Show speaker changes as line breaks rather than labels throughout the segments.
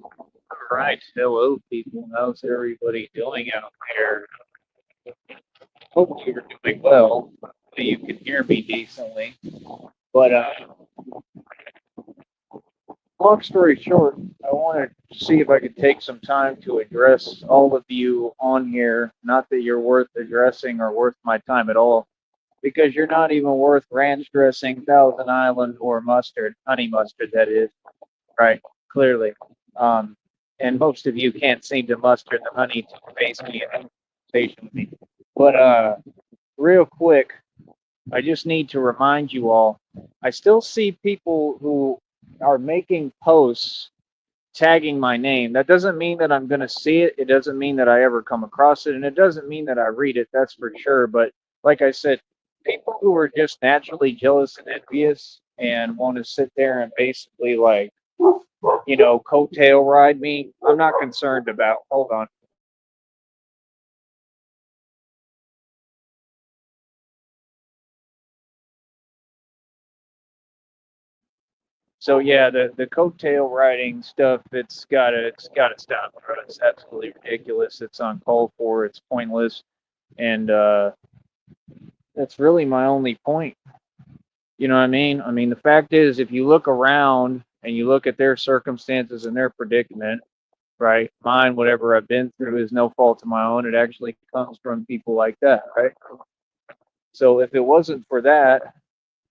All right, hello people. How's everybody doing out there? Hopefully you're doing well. Hopefully you can hear me decently. But long story short, I want to see if I could take some time to address all of you on here. Not that you're worth addressing or worth my time at all, because you're not even worth ranch dressing, Thousand Island, or mustard, honey mustard, that is, right? Clearly. Um, and most of you can't seem to muster the honey to face me in conversation with me. But real quick, I just need to remind you all, I still see people who are making posts tagging my name. That doesn't mean that I'm going to see it. It doesn't mean that I ever come across it. And it doesn't mean that I read it. That's for sure. But like I said, people who are just naturally jealous and envious and want to sit there and basically, like, coattail ride me, I'm not concerned about. Hold on. So yeah, the coattail riding stuff, it's gotta stop, bro. It's absolutely ridiculous. It's uncalled for. It's pointless, and that's really my only point. You know what I mean? I mean, the fact is, if you look around and you look at their circumstances and their predicament, right? Mine, whatever I've been through, is no fault of my own. It actually comes from people like that, right? So if it wasn't for that,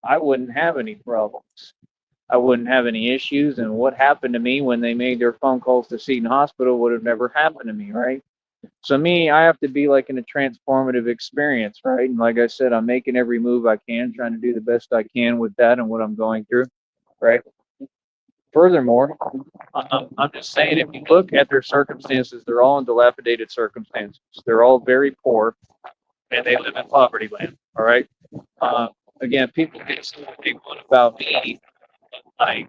I wouldn't have any problems. I wouldn't have any issues. And what happened to me when they made their phone calls to Seton Hospital would have never happened to me, right? So me, I have to be like in a transformative experience, right? And like I said, I'm making every move I can, trying to do the best I can with that and what I'm going through, right? Furthermore, I'm just saying, if you look at their circumstances, they're all in dilapidated circumstances. They're all very poor, and they live in poverty land. All right. Uh, Again, people get so big one about me. I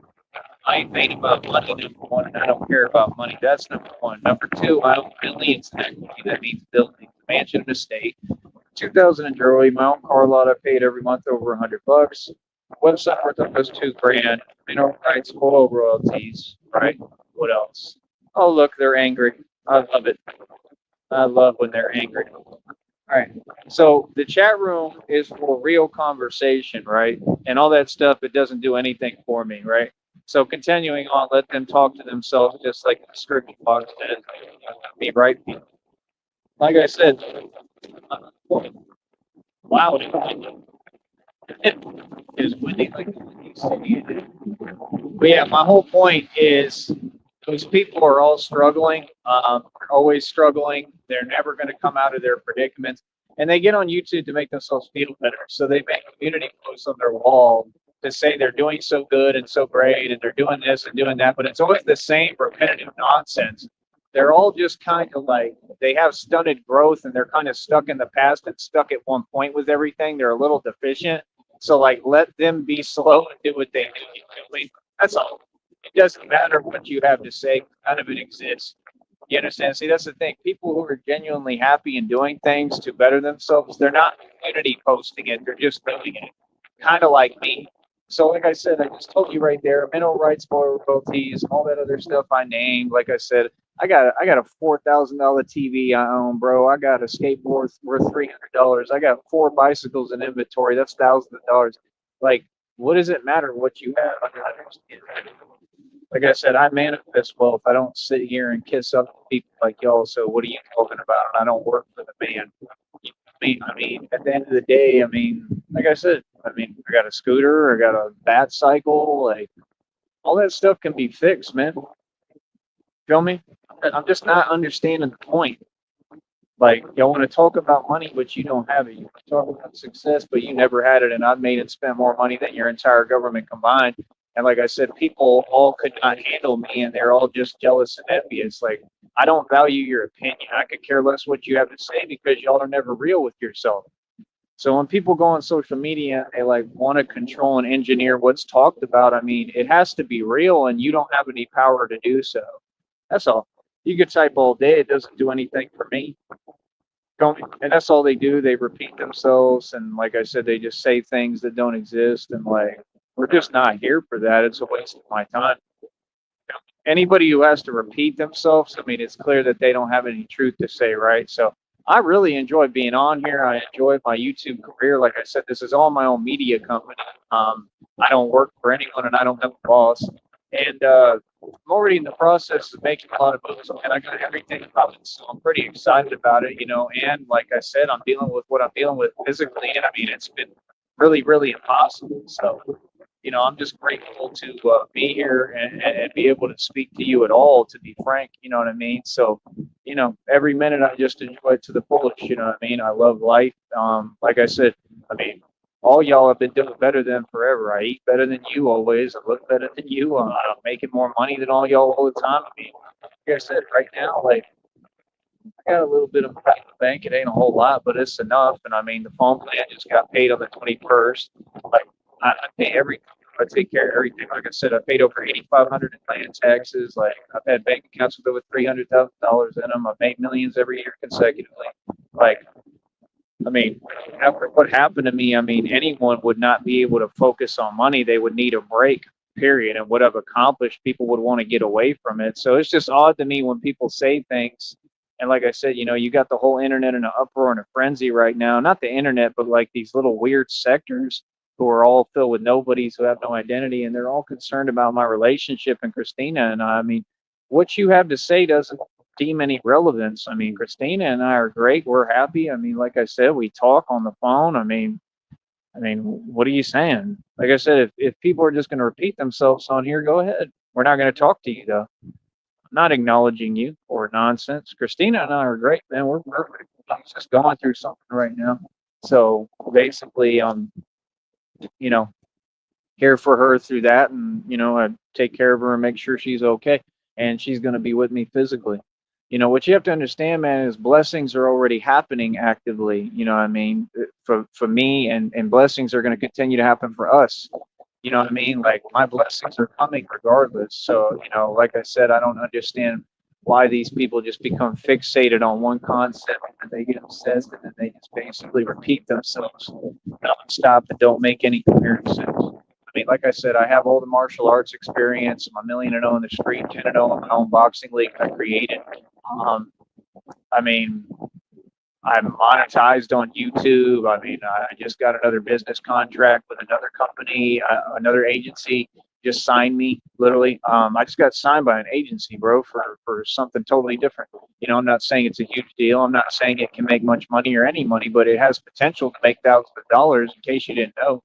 I ain't made about money, number one, and I don't care about money. That's number one. Number two, I own millions in equity. That means building a mansion and estate. 2000 in jewelry, my own car lot I paid every month over $100. Website worth almost 2 grand. Mineral rights, full royalties, right? What else? Oh, look, they're angry. I love it. I love when they're angry. All right. So the chat room is for real conversation, right? And all that stuff, it doesn't do anything for me, right? So continuing on, let them talk to themselves just like the description box says. Be right. Like I said, uh, wow, it is windy like city. But yeah, my whole point is those people are all struggling, always struggling. They're never going to come out of their predicaments. And they get on YouTube to make themselves feel better. So they make community posts on their wall to say they're doing so good and so great and they're doing this and doing that. But it's always the same repetitive nonsense. They're all just kind of like they have stunted growth and they're kind of stuck in the past and stuck at one point with everything. They're a little deficient. So like let them be slow and do what they do. That's all. It doesn't matter what you have to say. None of it exists. You understand? See, that's the thing. People who are genuinely happy and doing things to better themselves, they're not community posting it. They're just doing it. Kind of like me. So, like I said, I just told you right there, mineral rights, royalties, all that other stuff I named. Like I said, I got a $4,000 TV I own, bro. I got a skateboard worth $300. I got 4 bicycles in inventory. That's thousands of dollars. Like, what does it matter what you have? Like I said, I manifest wealth. I don't sit here and kiss up to people like y'all. So what are you talking about? I don't work for the man. I mean, at the end of the day, I mean, like I said, I mean, I got a scooter, I got a bat cycle, like all that stuff can be fixed, man. Feel me? I'm just not understanding the point. Like, y'all want to talk about money, but you don't have it. You want to talk about success, but you never had it. And I've made and spent more money than your entire government combined. And like I said, people all could not handle me, and they're all just jealous and envious. Like, I don't value your opinion. I could care less what you have to say because y'all are never real with yourself. So when people go on social media and they like want to control and engineer what's talked about, I mean, it has to be real, and you don't have any power to do so. That's all. You could type all day; it doesn't do anything for me. Don't, and that's all they do. They repeat themselves, and like I said, they just say things that don't exist, and like we're just not here for that. It's a waste of my time. anybody who has to repeat themselves, I mean, it's clear that they don't have any truth to say, right? So I really enjoy being on here. I enjoy my YouTube career. Like I said, this is all my own media company. I don't work for anyone, and I don't have a boss. And I'm already in the process of making a lot of moves, and I got everything covered. So I'm pretty excited about it, you know. And like I said, I'm dealing with what I'm dealing with physically, and I mean, it's been really, really impossible. So you know, I'm just grateful to be here and be able to speak to you at all, to be frank, you know what I mean? So, you know, every minute I just enjoy it to the fullest, you know what I mean? I love life. Like I said, I mean, all y'all have been doing better than forever. I eat better than you always. I look better than you. I'm making more money than all y'all all the time. I mean, like I said, right now, like, I got a little bit of money in the bank. It ain't a whole lot, but it's enough. And I mean, the phone plan just got paid on the 21st. Like, I pay everything. I take care of everything. Like I said, I paid over 8,500 in land taxes. Like, I've had bank accounts with over $300,000 in them. I've made millions every year consecutively. Like, I mean, after what happened to me, I mean, anyone would not be able to focus on money. They would need a break, period. And what I've accomplished, people would want to get away from it. So it's just odd to me when people say things. And like I said, you know, you got the whole internet in an uproar and a frenzy right now. Not the internet, but like these little weird sectors who are all filled with nobodies who have no identity. And they're all concerned about my relationship and Christina. And I mean, what you have to say doesn't deem any relevance. I mean, Christina and I are great. We're happy. I mean, like I said, we talk on the phone. I mean, what are you saying? Like I said, if people are just going to repeat themselves on here, go ahead. We're not going to talk to you though. I'm not acknowledging you or nonsense. Christina and I are great, man. We're perfect. I'm just going through something right now. So basically, you know, here for her through that, and you know, I take care of her and make sure she's okay, and she's going to be with me physically. You know what you have to understand, man, is blessings are already happening actively. You know what I mean? For me, and blessings are going to continue to happen for us. You know what I mean? Like my blessings are coming regardless. So you know, like I said, I don't understand why these people just become fixated on one concept and they get obsessed and then they just basically repeat themselves nonstop and don't make any coherent sense. I mean, like I said, I have all the martial arts experience. I'm 1,000,000 in the street, 10-0 in my own boxing league I created. Um, I mean, I'm monetized on YouTube. I mean, I just got another business contract with another company, another agency just signed me literally. I just got signed by an agency, bro, for something totally different. You know, I'm not saying it's a huge deal. I'm not saying it can make much money or any money, but it has potential to make thousands of dollars. In case you didn't know,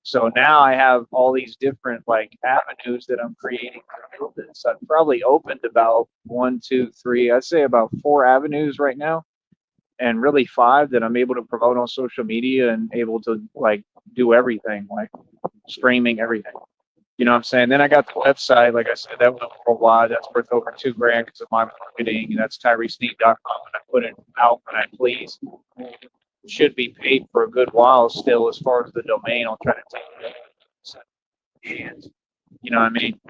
so now I have all these different like avenues that I'm creating to build this. I've probably opened about one, two, three, I'd say about four avenues right now, and really five that I'm able to promote on social media and able to like do everything, like streaming everything. You know what I'm saying? Then I got the website, like I said, that went worldwide. That's worth over 2 grand because of my marketing, and that's TyreseNeat.com. And I put it out when I please. Should be paid for a good while still as far as the domain. I'll try to take it in hands. You know what I mean?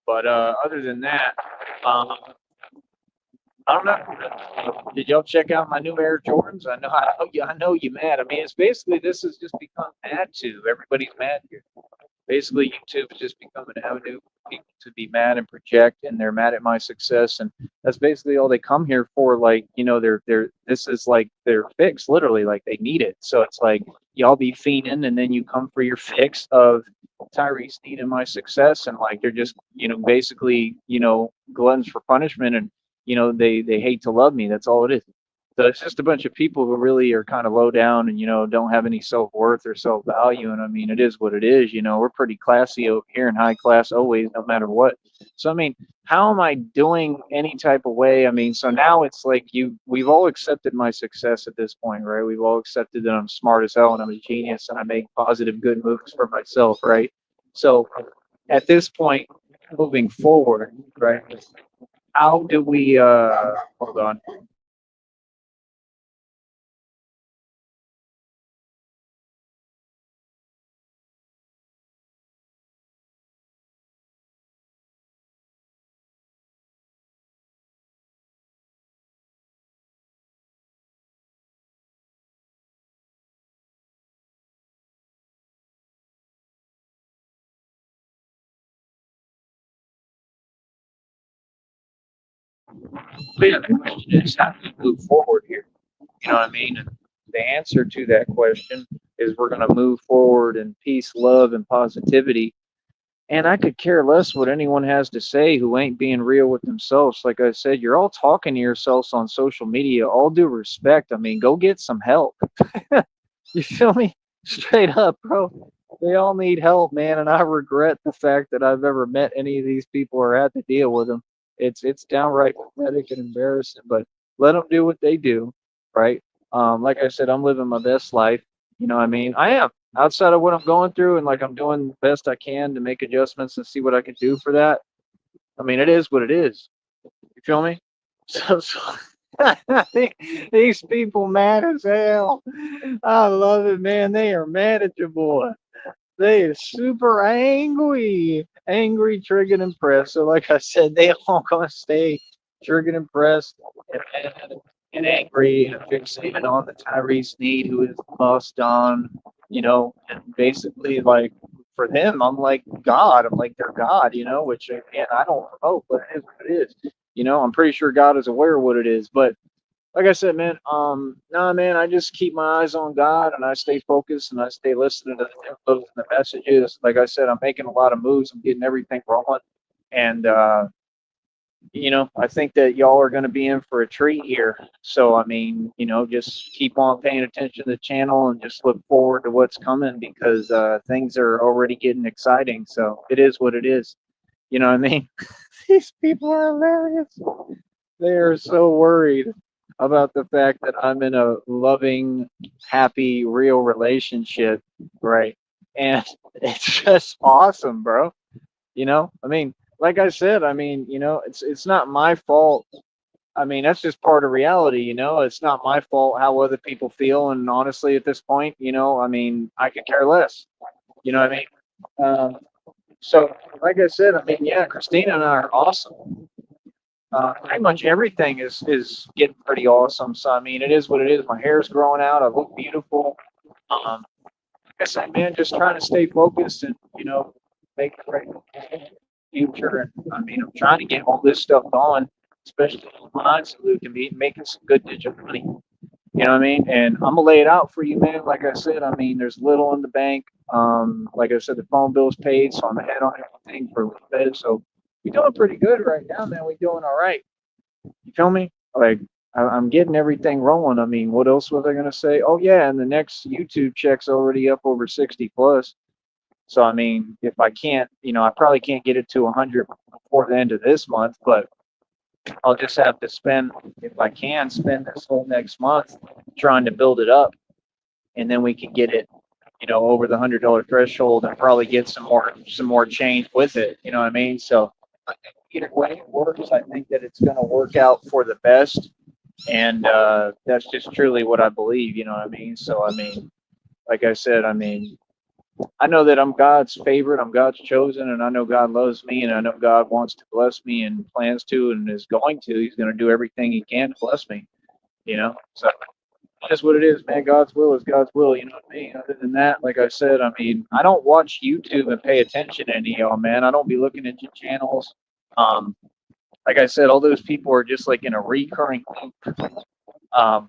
But other than that, um, I don't know. Did y'all check out my new Air Jordans? I know you mad. I mean, it's basically this has just become mad to everybody's mad here. Basically YouTube has just become an avenue for people to be mad and project, and they're mad at my success, and that's basically all they come here for. Like, you know, they're this is like their fix, literally, like they need it. So it's like y'all be fiending, and then you come for your fix of Tyrese needing my success, and like they're just, you know, basically, you know, gluttons for punishment, and you know, they hate to love me. That's all it is. So it's just a bunch of people who really are kind of low down and, you know, don't have any self worth or self value. And I mean, it is what it is. You know, we're pretty classy over here and high class always, no matter what. So, I mean, how am I doing any type of way? I mean, so now it's like we've all accepted my success at this point, right? We've all accepted that I'm smart as hell and I'm a genius and I make positive, good moves for myself, right? So at this point, moving forward, right? How do we, hold on. But yeah, the question is, how do we move forward here? You know what I mean? And the answer to that question is we're going to move forward in peace, love, and positivity. And I could care less what anyone has to say who ain't being real with themselves. Like I said, you're all talking to yourselves on social media. All due respect. I mean, go get some help. You feel me? Straight up, bro. They all need help, man. And I regret the fact that I've ever met any of these people or had to deal with them. It's downright pathetic and embarrassing. But let them do what they do, right? Like I said, I'm living my best life. You know what I mean? I am outside of what I'm going through, and like I'm doing the best I can to make adjustments and see what I can do for that. I mean, it is what it is. You feel me? So these people mad as hell. I love it, man. They are mad at your boy. They are super angry, triggered, and pressed. So, like I said, they all gonna stay triggered and pressed and angry and fixated on the Tyrese Need, who is lost on, and basically like for them, I'm like God. I'm like their God, which again I don't promote, but it is what it is. I'm pretty sure God is aware of what it is, but like I said, man, nah, man, I just keep my eyes on God and I stay focused and I stay listening to the infos and the messages. Like I said, I'm making a lot of moves. I'm getting everything rolling. And, I think that y'all are going to be in for a treat here. So, I mean, just keep on paying attention to the channel and just look forward to what's coming because things are already getting exciting. So it is what it is. You know what I mean? These people are hilarious. They are so worried about the fact that I'm in a loving, happy, real relationship, right? And it's just awesome, bro. I mean, like I said, I mean, it's not my fault. I mean, that's just part of reality, It's not my fault how other people feel, and honestly, at this point, I mean, I could care less. You know what I mean? Um, so, like I said, I mean, yeah, Christina and I are awesome. Pretty much everything is getting pretty awesome. So I mean, it is what it is. My hair's growing out. I look beautiful. Like I said, man, just trying to stay focused and make the right future. And I mean, I'm trying to get all this stuff going, especially online, so we can be making some good digital money. You know what I mean? And I'm gonna lay it out for you, man. Like I said, I mean, there's little in the bank. Like I said, the phone bill's paid, so I'm ahead on everything for a little bit. So we're doing pretty good right now, man. We're doing all right. You feel me? Like I'm getting everything rolling. I mean, what else was I gonna say? Oh yeah, and the next YouTube check's already up over 60 plus. So I mean, if I can't, I probably can't get it to 100 before the end of this month, but I'll just have to spend, if I can, spend this whole next month trying to build it up, and then we can get it, over the $100 threshold and probably get some more change with it. You know what I mean? So either way it works, I think that it's going to work out for the best, and that's just truly what I believe. You know what I mean? So I mean, like I said, I mean, I know that I'm God's favorite, I'm God's chosen, and I know God loves me, and I know God wants to bless me and plans to and is going to. He's going to do everything He can to bless me. So that's what it is, man. God's will is God's will. You know what I mean? Other than that, like I said, I mean, I don't watch YouTube and pay attention to any of y'all, man. I don't be looking at your channels. Um, like I said, all those people are just like in a recurring loop. Um,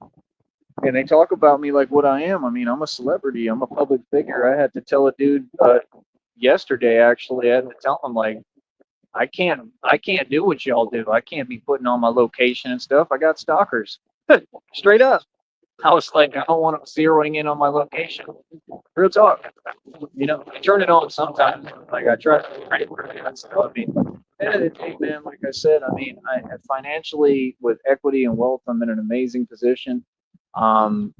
and they talk about me like what I am. I mean, I'm a celebrity. I'm a public figure. I had to tell a dude yesterday, actually, I had to tell him like, I can't do what y'all do. I can't be putting on my location and stuff. I got stalkers. Straight up. I was like, I don't want them zeroing in on my location. Real talk. I turn it on sometimes. Like I try to be ready for it. So, I mean, at the end of the day, man, like I said, I mean, I financially with equity and wealth, I'm in an amazing position. Um,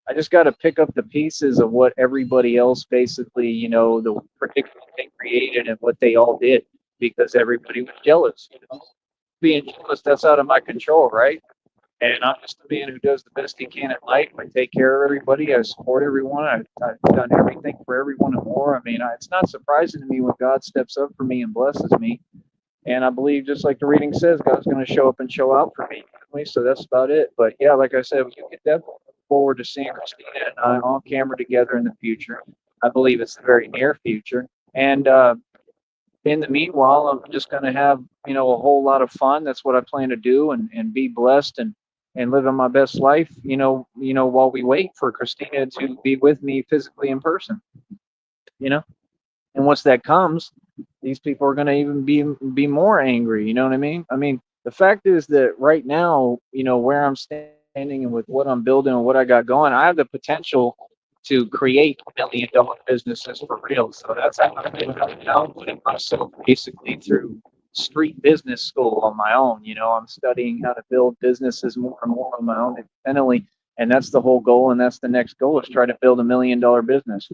I just got to pick up the pieces of what everybody else basically, the predicament they created and what they all did because everybody was jealous. Being jealous, that's out of my control, right? And I'm just a man who does the best he can in life. I take care of everybody. I support everyone. I've done everything for everyone and more. I mean, it's not surprising to me when God steps up for me and blesses me. And I believe, just like the reading says, God's going to show up and show out for me. So that's about it. But yeah, like I said, we can definitely look forward to seeing Christina and I on camera together in the future. I believe it's the very near future. And In the meanwhile, I'm just going to have, a whole lot of fun. That's what I plan to do, and be blessed, and living my best life, while we wait for Christina to be with me physically in person, you know? And once that comes, these people are going to even be more angry. You know what I mean? I mean, the fact is that right now, where I'm standing and with what I'm building and what I got going, I have the potential to create $1 million businesses for real. So that's how I'm doing right now, putting myself basically through street business school on my own. I'm studying how to build businesses more and more on my own independently. And that's the whole goal. And that's the next goal, is try to build $1 million business.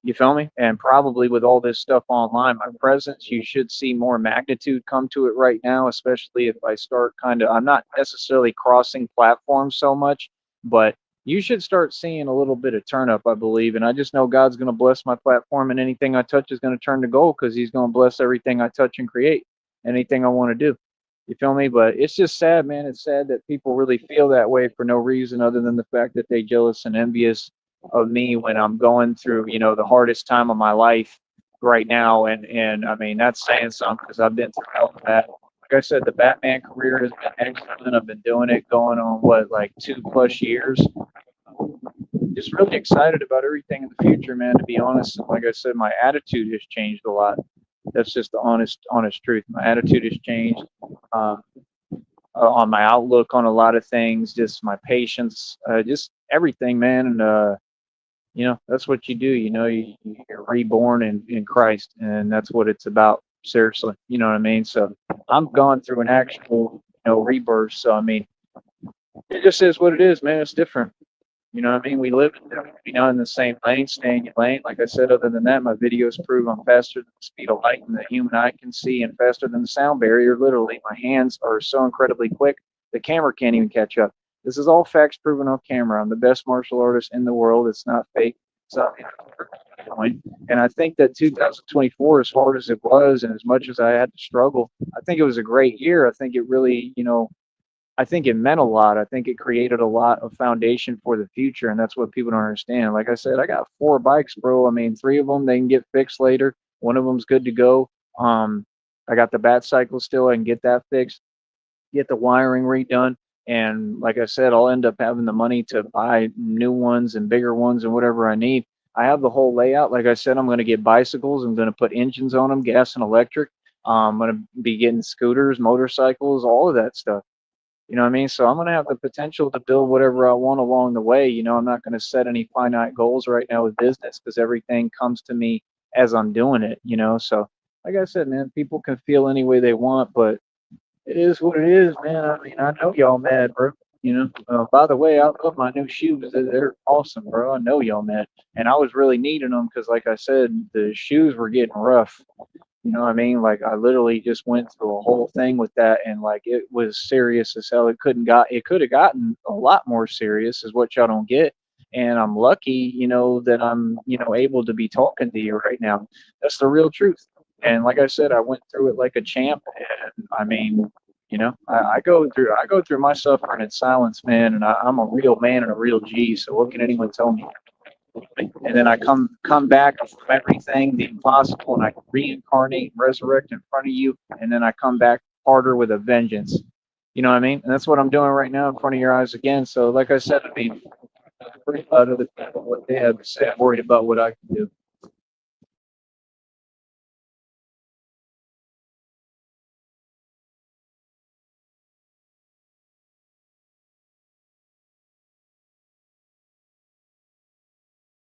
You feel me? And probably with all this stuff online, my presence, you should see more magnitude come to it right now, especially if I start I'm not necessarily crossing platforms so much, but you should start seeing a little bit of turn up, I believe. And I just know God's going to bless my platform, and anything I touch is going to turn to gold, because He's going to bless everything I touch and create, anything I want to do. You feel me? But it's just sad, man. It's sad that people really feel that way for no reason other than the fact that they jealous and envious of me when I'm going through, the hardest time of my life right now. And I mean, that's saying something, because I've been through hell of that. Like I said, the Batman career has been excellent. I've been doing it going on what, like 2+ years. Just really excited about everything in the future, man. To be honest, like I said, my attitude has changed a lot. That's just the honest truth. My attitude has changed. Um, on my outlook on a lot of things, just my patience, just everything, man. And that's what you do. You're reborn in Christ, and that's what it's about. Seriously, you know what I mean? So I'm going through an actual, rebirth. So I mean, it just is what it is, man. It's different. You know what I mean? We live, in the same lane, stay in your lane. Like I said, other than that, my videos prove I'm faster than the speed of light and the human eye can see, and faster than the sound barrier. Literally, my hands are so incredibly quick, the camera can't even catch up. This is all facts proven off camera. I'm the best martial artist in the world. It's not fake. It's not, and I think that 2024, as hard as it was, and as much as I had to struggle, I think it was a great year. I think it really, I think it meant a lot. I think it created a lot of foundation for the future, and that's what people don't understand. Like I said, I got 4 bikes, bro. I mean, 3 of them they can get fixed later. One of them's good to go. I got the bat cycle still. I can get that fixed, get the wiring redone, and like I said, I'll end up having the money to buy new ones and bigger ones and whatever I need. I have the whole layout. Like I said, I'm going to get bicycles. I'm going to put engines on them, gas and electric. I'm going to be getting scooters, motorcycles, all of that stuff. You know what I mean? So I'm going to have the potential to build whatever I want along the way. I'm not going to set any finite goals right now with business, because everything comes to me as I'm doing it. So like I said, man, people can feel any way they want, but it is what it is, man. I mean, I know y'all mad, bro. By the way, I love my new shoes. They're awesome, bro. I know y'all mad. And I was really needing them because, like I said, the shoes were getting rough. You know what I mean? Like, I literally just went through a whole thing with that, and like it was serious as hell. It could have gotten a lot more serious, is what y'all don't get. And I'm lucky, that I'm, able to be talking to you right now. That's the real truth. And like I said, I went through it like a champ. And I mean, I go through my suffering in silence, man. And I'm a real man and a real G. So what can anyone tell me? And then I come back from everything, the impossible, and I reincarnate and resurrect in front of you, and then I come back harder with a vengeance. You know what I mean? And that's what I'm doing right now in front of your eyes again. So, like I said, I mean, I'm pretty proud of the people, what they have to say. I'm worried about what I can do.